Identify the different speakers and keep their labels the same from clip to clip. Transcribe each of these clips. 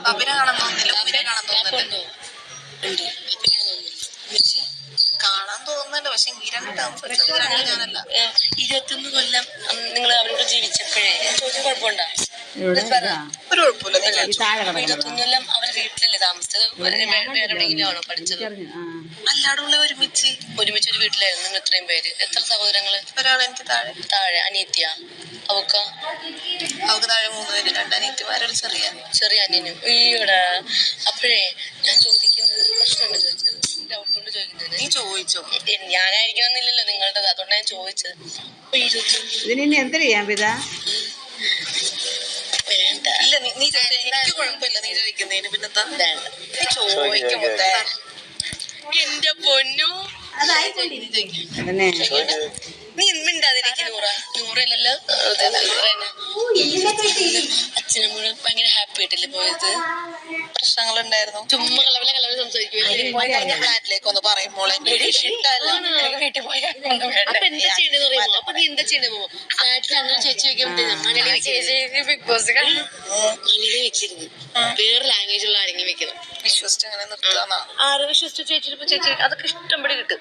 Speaker 1: അഭിനെ കാണാൻ തോന്നുന്നില്ല, അഭിനെ കാണാൻ തോന്നുന്നുണ്ട്, കാണാൻ തോന്നുന്നുണ്ട്. പക്ഷെ ഈ രണ്ട് ടേംസ് ഞാനല്ല.
Speaker 2: 21 കൊല്ലം നിങ്ങൾ അവരോട് ജീവിച്ചപ്പോഴേ ചോദിച്ച കുഴപ്പമുണ്ടോ?
Speaker 1: ഒരു കുഴപ്പമില്ല.
Speaker 2: 21 കൊല്ലം അവരുടെ വീട്ടിലല്ലേ താമസിച്ചത്? വേറെ എവിടെയെങ്കിലും ആണോ പഠിച്ചത്?
Speaker 1: അല്ലാടുള്ള ഒരുമിച്ച്
Speaker 2: ഒരു വീട്ടിലായിരുന്നു നിങ്ങൾ ഇത്രയും പേര്? എത്ര സഹോദരങ്ങള്?
Speaker 1: ഒരാൾ എനിക്ക്
Speaker 2: താഴെ അനിയത്തിയാ? അവക്ക്
Speaker 1: താഴെ 3 പേര്, 2 അനിയത്തിമാരൊരു ചെറിയ
Speaker 2: അനിയനും. ഈയുടെ അപ്പോഴേ ഞാൻ ചോദിക്കുന്നത് പ്രശ്നമുണ്ട് ചോദിച്ചത്, ഡൗട്ട് കൊണ്ട് ചോദിക്കുന്നത്.
Speaker 1: നീ ചോദിച്ചോ?
Speaker 2: ഞാനായിരിക്കണമെന്നില്ലല്ലോ നിങ്ങളുടേത്, അതുകൊണ്ടാണ് ഞാൻ ചോദിച്ചത്.
Speaker 3: എന്ത് ചെയ്യാൻ പിതാ?
Speaker 2: വേണ്ട,
Speaker 1: ഇല്ല നീ എനിക്ക് കുഴപ്പമില്ല നീ ചോദിക്കുന്നതിന്. പിന്നെന്താ വേണ്ട, നീ ചോദിക്കുമ്പോ
Speaker 2: എന്റെ പൊന്നു നീ മിണ്ടാതിരിക്കും. നൂറല്ലല്ലോ അച്ഛനമ്മ ഭയങ്കര ഹാപ്പി ആയിട്ടല്ലേ പോയത്?
Speaker 1: പ്രശ്നങ്ങളുണ്ടായിരുന്നു.
Speaker 2: ചുമ്മാ കലവല സംസാരിക്കും.
Speaker 1: ഫ്ലാറ്റിലേക്ക് ഒന്ന് പറയുമ്പോൾ
Speaker 2: വീട്ടിൽ പോയാൽ അപ്പൊ എന്താ ചെയ്യണ്ടെന്ന് പറയുമ്പോ അപ്പൊ നീ എന്താ ചെയ്യണ്ടേ? ഫ്ലാറ്റിൽ അങ്ങനെ ചേച്ചി വെക്കാൻ ചേച്ചി ബിഗ് ബോസ് മലയാളി വെച്ചിരുന്നു, വേറെ ലാംഗ്വേജ് ഉള്ള ആരെങ്കിലും വെക്കണം.
Speaker 1: വിശ്വസിച്ച് അങ്ങനെ നിർത്തുക.
Speaker 2: ആരും വിശ്വസിച്ച് ചേച്ചി അതൊക്കെ ഇഷ്ടംപടി കിട്ടും.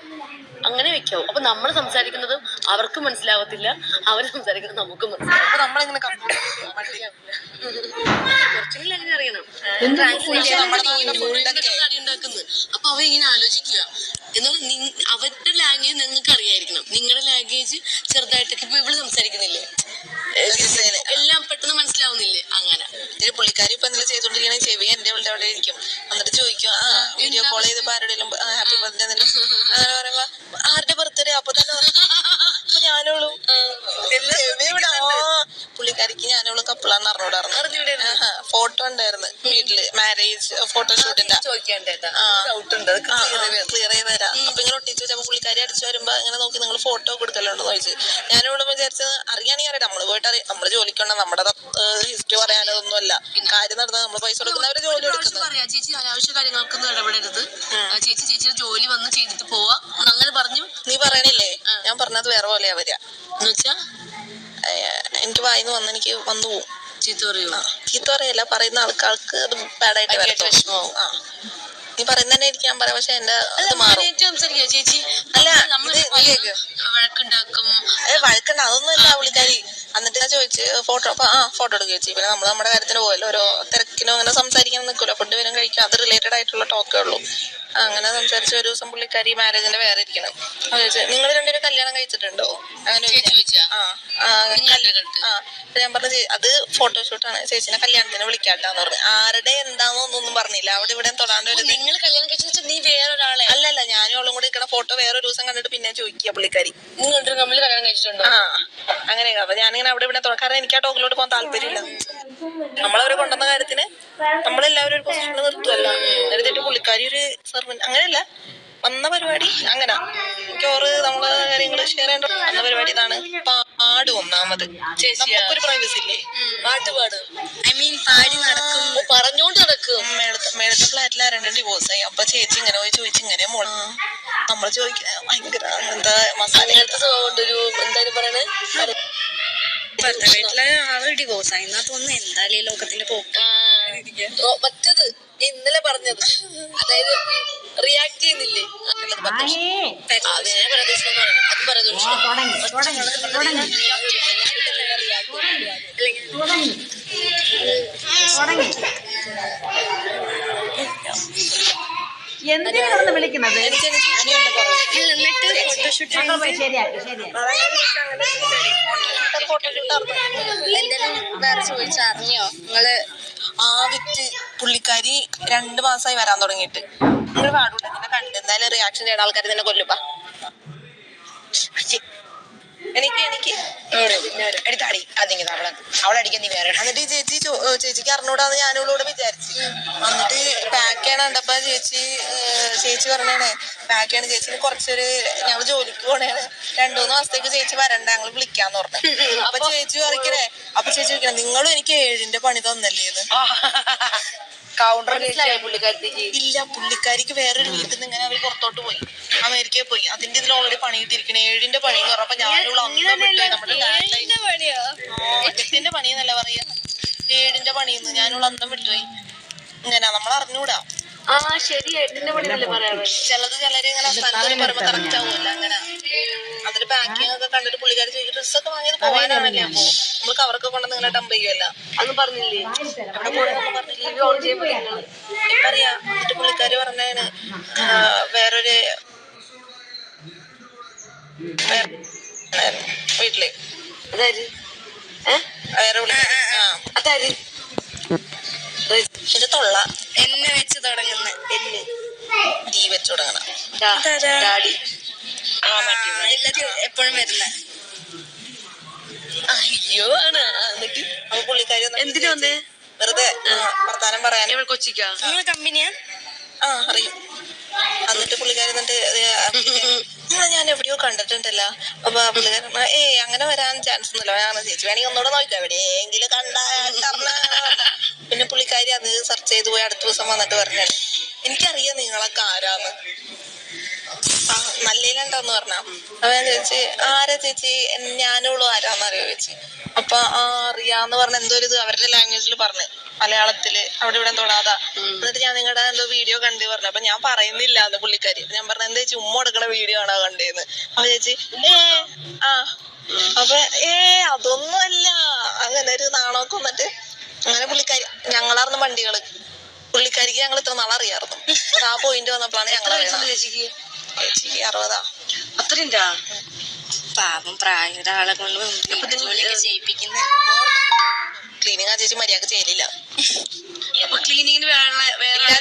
Speaker 2: അങ്ങനെ വെക്കാവും. അപ്പൊ നമ്മൾ സംസാരിക്കുന്നതും അവർക്ക് മനസ്സിലാവത്തില്ല, അവർ സംസാരിക്കുന്നത് നമുക്കും മനസ്സിലാവും.
Speaker 1: അപ്പൊ നമ്മളിങ്ങനെ
Speaker 2: കുറച്ചെങ്കിലും അങ്ങനെ അറിയണം. കടി ഉണ്ടാക്കുന്നത്. അപ്പൊ അവരിങ്ങനെ ആലോചിക്കുക, എന്നാൽ അവരുടെ ലാംഗ്വേജ് നിങ്ങൾക്ക് അറിയായിരിക്കണം, നിങ്ങളുടെ ലാംഗ്വേജ് ചെറുതായിട്ടൊക്കെ ഇപ്പൊ ഇവള് സംസാരിക്കുന്നില്ലേ, എല്ലാം പെട്ടെന്ന് മനസ്സിലാവുന്നില്ലേ? അങ്ങനെ
Speaker 1: പുള്ളിക്കാരി ഇപ്പൊ എന്തെങ്കിലും ചെയ്തോണ്ടിരിക്കണ ചെവി എന്റെ അവിടെ ഇരിക്കും. എന്നിട്ട് ചോദിക്കും, വീഡിയോ കോൾ ചെയ്ത് ആരുടെയും ഹാപ്പി ബർത്ത്ഡേ അങ്ങനെ പറയുമ്പോ ആരുടെ ബർത്ത്ഡേ? അപ്പൊ തന്നെ ഞാനോളും പുള്ളിക്കാരിക്ക് ഞാനോളും കപ്പിളാന്ന് അറിഞ്ഞൂടായിരുന്നു. ഫോട്ടോ ഉണ്ടായിരുന്നു വീട്ടില്, മാരേജ് ഫോട്ടോഷൂട്ടിന്റെ. ക്ലിയർ ചെയ്ത് തരാം. അപ്പൊ ഇങ്ങനെ ഒട്ടിച്ച് വെച്ചപ്പോ പുള്ളിക്കാരി അടിച്ചു വരുമ്പോ ഇങ്ങനെ നോക്കി നിങ്ങൾ ഫോട്ടോ കൊടുക്കലുണ്ടോ ചോദിച്ചു. ഞാനിവിടെ വിചാരിച്ചത് അറിയാണെങ്കിൽ അറിയാം, നമ്മള് പോയിട്ട് അറിയാം, നമ്മള് ജോലിക്കുണ്ട, നമ്മുടെ ഹിസ്റ്ററി പറയാനതൊന്നും അല്ല കാര്യം നടന്നത്. നമ്മള് പൈസ കൊടുക്കുന്നവര് ജോലി കൊടുക്കുന്നത്.
Speaker 2: ചേച്ചി അനാവശ്യ കാര്യങ്ങൾക്കൊന്നും ഇടപെടരുത്, ചേച്ചിയുടെ ജോലി വന്ന് ചെയ്തിട്ട് പോവാ അങ്ങനെ പറഞ്ഞു.
Speaker 1: നീ പറയണില്ലേ? ഞാൻ പറഞ്ഞത് വേറെ പോലെയാ വരിക
Speaker 2: എന്ന് വെച്ചാ
Speaker 1: എനിക്ക് വായിന്ന് വന്ന് എനിക്ക് വന്നു പോവും.
Speaker 2: ചീത്ത
Speaker 1: പറയല്ല, പറയുന്ന ആൾക്കാർക്ക് അത് ബാഡായിട്ട് വിഷമമാവും. നീ പറയുന്ന തന്നെ എനിക്ക് ഞാൻ പറയാം, പക്ഷെ എന്റെ
Speaker 2: സംസാരിക്കുക ചേച്ചി.
Speaker 1: അല്ല
Speaker 2: വഴക്കുണ്ടാക്കും.
Speaker 1: വഴക്കുണ്ട അതൊന്നും ഇല്ല പുള്ളിക്കാരി. എന്നിട്ട് ഞാൻ ചോദിച്ചു ഫോട്ടോ, അപ്പൊ ഫോട്ടോ എടുക്കുക ചേച്ചി. പിന്നെ നമ്മൾ നമ്മുടെ കാര്യത്തിന് പോയല്ലോ, ഓരോ തിരക്കിനും അങ്ങനെ സംസാരിക്കാൻ നിൽക്കുമല്ലോ, ഫുഡ് വരും കഴിക്കും, അത് റിലേറ്റഡ് ആയിട്ടുള്ള ടോക്കേ ഉള്ളൂ. അങ്ങനെ സംസാരിച്ച ഒരു ദിവസം പുള്ളിക്കാരി മാരേജിന്റെ വേറെ ഇരിക്കണം. നിങ്ങൾ രണ്ടുപേരും കല്യാണം കഴിച്ചിട്ടുണ്ടോ? അങ്ങനെ ഞാൻ പറഞ്ഞു അത് ഫോട്ടോഷൂട്ടാണ്, ചേച്ചിനെ കല്യാണത്തിന് വിളിക്കാട്ടാന്ന് പറഞ്ഞു. ആരുടെ എന്താന്നൊന്നും പറഞ്ഞില്ല. അവിടെ ഇവിടെ തൊടാണ്ട്
Speaker 2: നിങ്ങൾ കല്യാണം കഴിച്ച നീ വേറൊരാളെ
Speaker 1: അല്ലല്ല, ഞാനും അവളും കൂടി ഇരിക്കണ ഫോട്ടോ വേറൊരു ദിവസം കണ്ടിട്ട് പിന്നെ ചോദിക്കുക പുള്ളിക്കാരി
Speaker 2: കല്യാണം കഴിച്ചിട്ടുണ്ടോ?
Speaker 1: അങ്ങനെയൊക്കെ. അപ്പൊ ഞാനിങ്ങനെ അവിടെ ഇവിടെ കാരണം എനിക്ക് ആ ടോക്കിലോട്ട് പോകാൻ താല്പര്യമില്ല. നമ്മളവരെ കൊണ്ടുവന്ന കാര്യത്തിന് നമ്മളെല്ലാവരും ഒരു പൊസിഷനിൽ നിർത്തുമല്ല. എന്നിട്ട് പുള്ളിക്കാരി ഒരു സെർവന്റ് അങ്ങനെയല്ല, വന്ന പരിപാടി അങ്ങനെ ചോറ് നമ്മള് കാര്യങ്ങള് ഷെയർ ചെയ്യേണ്ട വന്ന പരിപാടി ഇതാണ്. പാടും ഒന്നാമത് നമുക്കൊരു പ്രൈവസി ഇല്ലേ?
Speaker 2: പാടി നടക്കും, പറഞ്ഞോണ്ട് നടക്കും.
Speaker 1: മേളത്തെ ഫ്ലാറ്റിൽ ആരണ്ടും ഡിവോഴ്സായി. അപ്പൊ ചേച്ചി ഇങ്ങനെ പോയി ചോദിച്ചു, ഇങ്ങനെ നമ്മള് ചോദിക്കുക ഭയങ്കര എന്താ മസാല
Speaker 2: ഒരു എന്തായാലും പറയണേ
Speaker 1: വീട്ടിലെ ആള് ഡിവോഴ്സായി എന്നാ തോന്നുന്നു. എന്തായാലും ലോകത്തിന്റെ പോക്ക്
Speaker 2: മറ്റത് ഇന്നലെ പറഞ്ഞത്, അതായത് റിയാക്ട് ചെയ്യുന്നില്ലേ?
Speaker 3: എന്തിനാണ് വിളിക്കുന്നത്?
Speaker 1: വേറെ ചോദിച്ചറിഞ്ഞോ നിങ്ങള്? വിറ്റ് പുള്ളിക്കാരി 2 മാസമായി വരാൻ തുടങ്ങിയിട്ട്. നിങ്ങൾ പാടുണ്ട് നിന്നെ കണ്ട് എന്തായാലും റിയാക്ഷൻ ചെയ്യുന്ന ആൾക്കാർ നിന്നെ കൊല്ലുപ്പാ. എനിക്ക് എടുത്താടി അതിങ്ങ അവളടിക്കാൻ നീ വേറെ. എന്നിട്ട് ചേച്ചിക്ക് അറിഞ്ഞൂടാന്ന് ഞാനിവളോട് വിചാരിച്ചു. എന്നിട്ട് പാക്ക് ചെയ്യണ കണ്ടപ്പോ ചേച്ചി പറഞ്ഞേ പാക്ക് ചെയ്യണ ചേച്ചിന് കുറച്ചൊരു ഞങ്ങള് ജോലിക്ക് പോണേണ് 2-3 മാസത്തേക്ക് ചേച്ചി വരണ്ട, ഞങ്ങള് വിളിക്കാന്ന് പറഞ്ഞു. അപ്പൊ ചേച്ചി ചോദിക്കണേ നിങ്ങളും എനിക്ക് 7ന്റെ പണി തന്നല്ലേന്ന്. ഇല്ല, പുള്ളിക്കാരിക്ക് വേറൊരു വീട്ടിൽ നിന്ന് ഇങ്ങനെ അവര് പുറത്തോട്ട് പോയി, അമേരിക്കയിൽ പോയി. അതിന്റെ ഇതിൽ ഓൾറെഡി പണി കിട്ടിയിരിക്കണേ 7ന്റെ പണി എന്ന് പറഞ്ഞപ്പോ ഞാനുള്ള അന്തം വിട്ടു. നമ്മുടെ ലാൻഡ് ലൈൻ 8ന്റെ പണി എന്നല്ല പറയാ, വീടിന്റെ പണിയുന്നു ഞാനുള്ള അന്തം വിട്ടുപോയി. ഇങ്ങനെ നമ്മൾ അറിഞ്ഞൂടാ.
Speaker 2: ആ ശരി, ഏട്ടന്റെ പണിയല്ലേ പറയാറ്.
Speaker 1: ചിലര് ഇങ്ങനെ സ്ഥലത്ത് പറയുമ്പോ കറക്റ്റ് ആവുമല്ലോ അങ്ങനെ. അതില് പാക്കിംഗ് ഒക്കെ കണ്ടിട്ട് പുള്ളിക്കാരി ചോദിക്കും ഡ്രസ്സൊക്കെ വാങ്ങിയത് പോകാനാണല്ലേ. അപ്പൊ നമ്മള് കവറൊക്കെ കൊണ്ടുവന്ന് ഇങ്ങനെ ഡംപ് ചെയ്യുമല്ലോ.
Speaker 2: അന്ന് പറഞ്ഞില്ലേ
Speaker 1: എവിടെ പോണെന്നൊന്നും പറഞ്ഞില്ല.
Speaker 2: ഓൺ ചെയ്യുമ്പോ
Speaker 1: അറിയാം. എന്നിട്ട് പുള്ളിക്കാരി പറഞ്ഞാണ് വേറൊരു വീട്ടില്
Speaker 2: അതായത്
Speaker 1: വേറെ
Speaker 2: അതായത്
Speaker 1: എന്റെ തൊള്ള എന്നെ വെച്ച് തുടങ്ങുന്ന തീ വെച്ച് തുടങ്ങണ
Speaker 2: ഡാഡി
Speaker 1: എപ്പോഴും വരുന്ന അയ്യോ ആണ്. എന്നിട്ട് അപ്പൊ പുള്ളിക്കാരി
Speaker 2: എന്തിനു വന്നേ?
Speaker 1: വെറുതെ വർത്താനം പറയാൻ.
Speaker 2: കൊച്ചിക്കാ
Speaker 1: നിങ്ങളെ കമ്പനിയാ? അറിയും. എന്നിട്ട് പുള്ളിക്കാരി എന്നിട്ട് ഞാൻ എവിടെയോ കണ്ടിട്ടുണ്ടല്ലോ. അപ്പൊ പുള്ളിക്കാരൻ അങ്ങനെ വരാൻ ചാൻസ് ഒന്നുമില്ല. ഞാൻ ചേച്ചി വേണമെങ്കിൽ ഒന്നുകൂടെ നോക്കാം എവിടെയെങ്കിലും പിന്നെ പുള്ളിക്കാരി അത് സെർച്ച് ചെയ്ത് പോയി അടുത്ത ദിവസം വന്നിട്ട് പറഞ്ഞാണ് എനിക്കറിയാം നിങ്ങളൊക്കെ ആരാന്ന്. നല്ലേലുണ്ടോന്ന് പറഞ്ഞ. അപ്പൊ ഞാൻ ചോദിച്ചു ആരാ ചേച്ചി? ഞാനുള്ളൂ ആരാന്നറിയോ ചേച്ചി? അപ്പൊ അറിയാന്ന് പറഞ്ഞ എന്തോ ഒരു ഇത് അവരുടെ ലാംഗ്വേജിൽ പറഞ്ഞു, മലയാളത്തില് അവിടെ ഇവിടെ തൊടാതാ. എന്നിട്ട് ഞാൻ നിങ്ങളുടെ എന്തോ വീഡിയോ കണ്ടു പറഞ്ഞു. അപ്പൊ ഞാൻ പറയുന്നില്ല എന്ന് പുള്ളിക്കാരി. ഞാൻ പറഞ്ഞ എന്താ ചേച്ചി ഉമ്മ എടുക്കണ വീഡിയോ ആണോ കണ്ടേന്ന്. അപ്പൊ ചേച്ചി അപ്പൊ അതൊന്നുമല്ല. അങ്ങനെ ഒരു നാണമൊക്കെ വന്നിട്ട് അങ്ങനെ പുള്ളിക്കാരി ഞങ്ങളാർന്നു വണ്ടികള്. പുള്ളിക്കാരിക്ക് ഞങ്ങൾ ഇത്ര നാളെ അറിയാറുന്നു. ആ പോയിന്റ് വന്നപ്പോഴാണ് ഞങ്ങൾ ചേച്ചിക്ക് 60.
Speaker 2: അത്രയും
Speaker 1: പാപം പ്രായ ഒരാളെ കൊണ്ട് ചെയ്യിപ്പിക്കുന്ന ക്ലീനിങ് ആ ചേച്ചി മര്യാദക്ക് ചെയ്യലില്ല.
Speaker 2: ക്ലീനിങ്ങിന്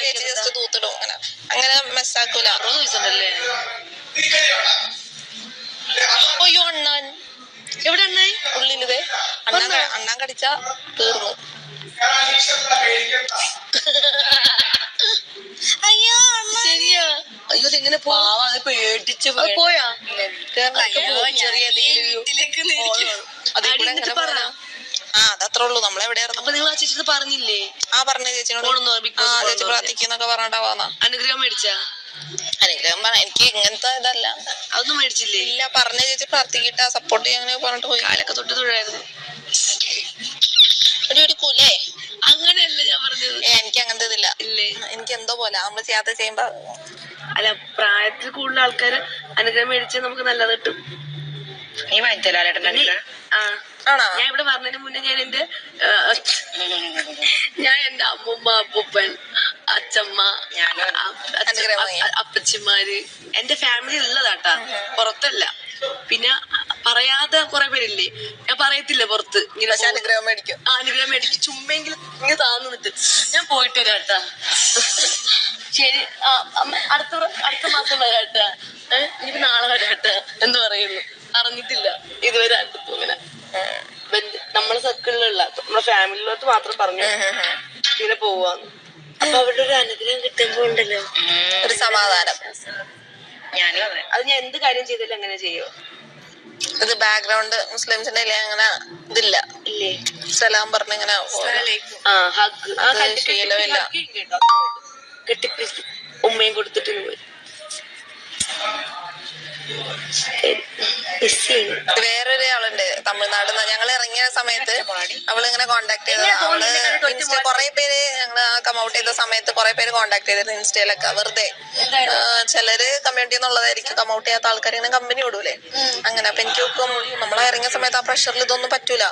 Speaker 1: ചേച്ചി ജസ്റ്റ് തൂത്തിടും. അങ്ങനെ മെസ്സാക്കൂല.
Speaker 2: 60 ദിവസമുണ്ടല്ലേ?
Speaker 1: അയ്യോ അണ്ണാൻ
Speaker 2: എവിടെ അണ്ണായി?
Speaker 1: ഉള്ളിലിതേ അണ്ണാൻ കടിച്ചാ തീർന്നു. അയ്യോ
Speaker 2: ശരിയാ. അയ്യോ അതെങ്ങനെ പോവാ? അത് പേടിച്ച് പോയാ? ചെറിയ
Speaker 1: അതത്രേ ഉള്ളൂ. നമ്മളെവിടെയായിരുന്നു?
Speaker 2: അപ്പൊ നിങ്ങൾ ആ ചേച്ചി പറഞ്ഞില്ലേ?
Speaker 1: പറഞ്ഞ ചേച്ചിനോട് ചേച്ചി പ്രാർത്ഥിക്കുന്നൊക്കെ പറഞ്ഞിട്ടാവാന്നാ.
Speaker 2: അനുഗ്രഹം മേടിച്ചാ?
Speaker 1: അനുഗ്രഹം എനിക്ക് ഇങ്ങനത്തെ ഇതല്ല.
Speaker 2: അതൊന്നും മേടിച്ചില്ലേ?
Speaker 1: ഇല്ല. പറഞ്ഞ ചേച്ചി പ്രാർത്ഥിക്കിട്ട സപ്പോർട്ട് ചെയ്യാൻ പറഞ്ഞിട്ട് പോയി.
Speaker 2: കാലൊക്കെ തൊട്ട് തൊഴായിരുന്നു.
Speaker 1: ഒരു കൂലേ
Speaker 2: അങ്ങനെയല്ല ഞാൻ പറഞ്ഞത്.
Speaker 1: എനിക്ക് അങ്ങനത്തെ ഇതില്ല.
Speaker 2: ഇല്ലേ?
Speaker 1: എനിക്ക് എന്തോ പോലെ നമ്മള് ചെയ്യാത്ത ചെയ്യുമ്പോ.
Speaker 2: അല്ല, പ്രായത്തിൽ കൂടുതൽ ആൾക്കാര് അനുഗ്രഹം മേടിച്ചാൽ നമുക്ക് നല്ലത് കിട്ടും.
Speaker 1: നീ വാങ്ങിത്തരാ?
Speaker 2: ഞാൻ ഇവിടെ പറഞ്ഞതിന് മുന്നേ ഞാൻ എന്റെ അമ്മൂമ്മ, അപ്പൂപ്പൻ, അച്ഛമ്മ, അപ്പച്ചിമാര് എന്റെ ഫാമിലി ഉള്ളതാട്ടാ, പുറത്തല്ല. പിന്നെ പറയാതെ കുറെ പേരില്ലേ, ഞാൻ പറയത്തില്ല പുറത്ത്. ഇങ്ങനെ
Speaker 1: അനുഗ്രഹം മേടിക്കും.
Speaker 2: അനുഗ്രഹം മേടിക്കും. ചുമ്മെങ്കിലും ഇങ്ങനെ താന്നു നിന്നിട്ട് ഞാൻ പോയിട്ട് വരാട്ടാ. ശരി, അടുത്ത മാസം വരാട്ടാ. ഇനിയിപ്പോ നാളെ വരാട്ടാ എന്ന് പറയുന്നു. അറിഞ്ഞിട്ടില്ല ഇതുവരെ. ഇങ്ങനെ നമ്മളെ സർക്കിളിലുള്ള നമ്മളെ ഫാമിലിയിലോട്ട് മാത്രം പറഞ്ഞു ഇങ്ങനെ പോവാന്ന്. അപ്പൊ അവരുടെ ഒരു അനുഗ്രഹം കിട്ടുമ്പോ ഉണ്ടല്ലോ
Speaker 1: ഒരു സമാധാനം.
Speaker 2: ഞാനും അതെ. അത് ഞാൻ എന്ത് കാര്യം ചെയ്താലും അങ്ങനെ ചെയ്യോ?
Speaker 1: ഇത് ബാക്ക്ഗ്രൗണ്ട് മുസ്ലിംസിന്റെ അങ്ങനെ ഇതില്ല.
Speaker 2: ഇല്ലേ?
Speaker 1: സലാം പറഞ്ഞിങ്ങനെ ശീലമില്ല.
Speaker 2: കെട്ടിപ്പിടിക്കും. ഉമ്മയും കൊടുത്തിട്ട് പോയി.
Speaker 1: വേറൊരു ആളുണ്ട് തമിഴ്നാട്. ഞങ്ങൾ ഇറങ്ങിയ സമയത്ത് അവളിങ്ങനെ കോണ്ടാക്ട് ചെയ്തത്. അവള് ഇൻസ്റ്റ കുറെ പേര് ഞങ്ങള് കമൗട്ട് ചെയ്ത സമയത്ത് കുറെ പേര് കോണ്ടാക്ട് ചെയ്തിരുന്നു ഇൻസ്റ്റയിലൊക്കെ. വെറുതെ ചിലര് കമ്മ്യൂണിറ്റി എന്നുള്ളതായിരിക്കും, കമൗട്ട് ചെയ്യാത്ത ആൾക്കാർ ഇങ്ങനെ കമ്പനി വിടൂലേ അങ്ങനെ. അപ്പൊ എനിക്ക് നമ്മളെ ഇറങ്ങിയ സമയത്ത് ആ പ്രഷറിൽ ഇതൊന്നും പറ്റൂല.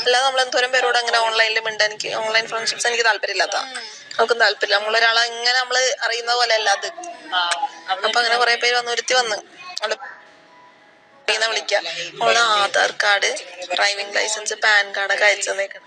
Speaker 1: അല്ലാതെ നമ്മൾ എന്തോരം പേരോട് അങ്ങനെ ഓൺലൈനിൽ മിണ്ട. എനിക്ക് ഓൺലൈൻ ഫ്രണ്ട്ഷിപ്സ് എനിക്ക് താല്പര്യമില്ലാത്ത, നമുക്കും താല്പര്യമില്ല. നമ്മളൊരാളെ ഇങ്ങനെ നമ്മള് അറിയുന്ന പോലെ അല്ല അത്. അപ്പൊ അങ്ങനെ കുറെ പേര് വന്ന് വിളിക്കാം. അവള് Aadhaar card, driving licence, PAN കാർഡൊക്കെ അയച്ചു തന്നേക്കണം.